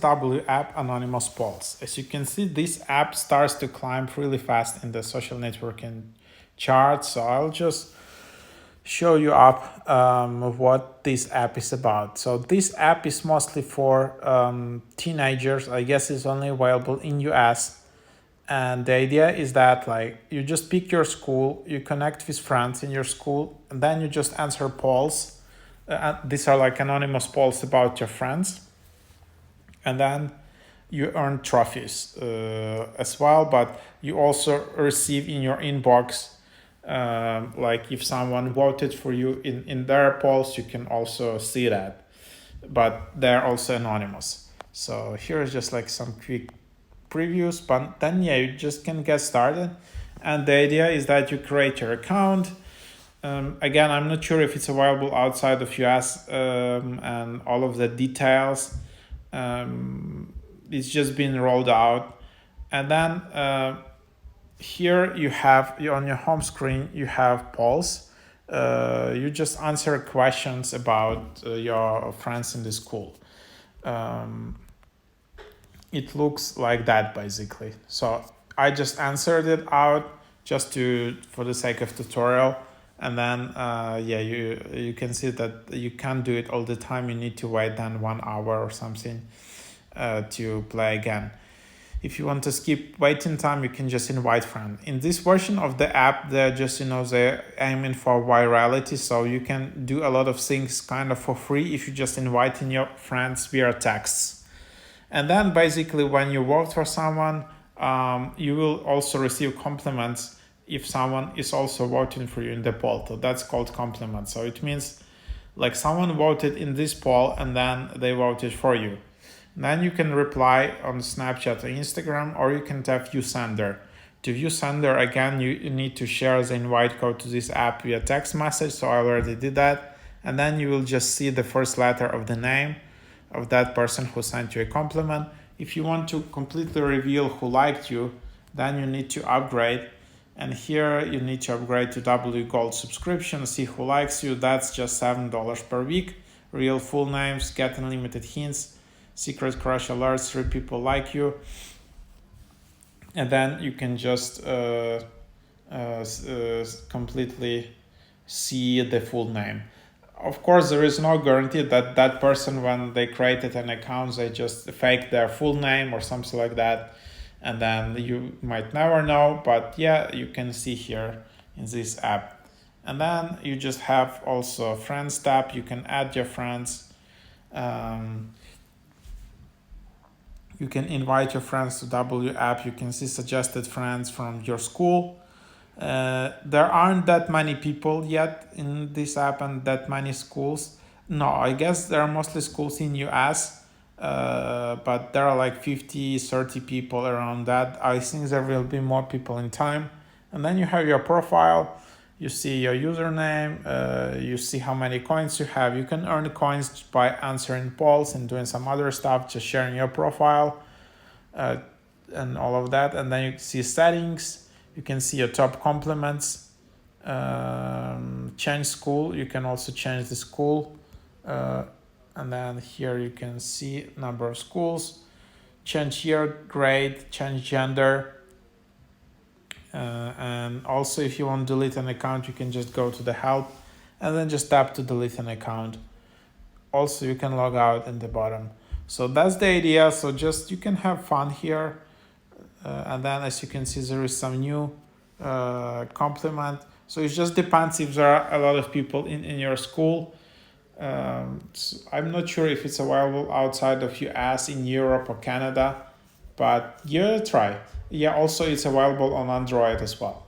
W app Anonymous Polls. As you can see, this app starts to climb really fast in the social networking chart. So I'll just show you up what this app is about. So this app is mostly for teenagers. I guess it's only available in US. And the idea is that like you just pick your school, you connect with friends in your school, and then you just answer polls. These are like anonymous polls about your friends. And then you earn trophies as well, but you also receive in your inbox, like if someone voted for you in their polls, you can also see that, but they're also anonymous. So here's just like some quick previews, but then yeah, you just can get started. And the idea is that you create your account. Again, I'm not sure if it's available outside of US and all of the details. It's just been rolled out. And then here you have on your home screen, you have polls. You just answer questions about your friends in the school. It looks like that basically. So I just answered it out just for the sake of tutorial. And then yeah, you can see that you can't do it all the time. You need to wait then 1 hour or something to play again. If you want to skip waiting time, you can just invite friends. In this version of the app, they're just, they're aiming for virality. So you can do a lot of things kind of for free if you just invite in your friends via texts. And then basically when you vote for someone, you will also receive compliments if someone is also voting for you in the poll. So that's called compliments. So it means like someone voted in this poll and then they voted for you. Then you can reply on Snapchat or Instagram, or you can tap view sender. To view sender, again, you need to share the invite code to this app via text message. So I already did that. And then you will just see the first letter of the name of that person who sent you a compliment. If you want to completely reveal who liked you, then you need to upgrade. And here you need to upgrade to W Gold subscription. See who likes you. That's just $7 per week. Real full names, get unlimited hints, secret crush alerts, 3 people like you. And then you can just completely see the full name. Of course, there is no guarantee that that person, when they created an account, they just fake their full name or something like that. And then you might never know, but yeah, you can see here in this app. And then you just have also friends tab. You can add your friends. You can invite your friends to W app. You can see suggested friends from your school. There aren't that many people yet in this app and that many schools. No, I guess there are mostly schools in US, but there are like 30 people around that. I think there will be more people in time. And then you have your profile. You see your username. You see how many coins you have. You can earn coins by answering polls and doing some other stuff, just sharing your profile and all of that. And then you see settings. You can see your top compliments, change school. You can also change the school. And then here you can see number of schools, change year, grade, change gender. And also if you want to delete an account, you can just go to the help and then just tap to delete an account. Also, you can log out in the bottom. So that's the idea. So just you can have fun here. And then as you can see, there is some new compliment. So it just depends if there are a lot of people in your school. So I'm not sure if it's available outside of US, in Europe or Canada, but yeah, try. Yeah, also it's available on Android as well.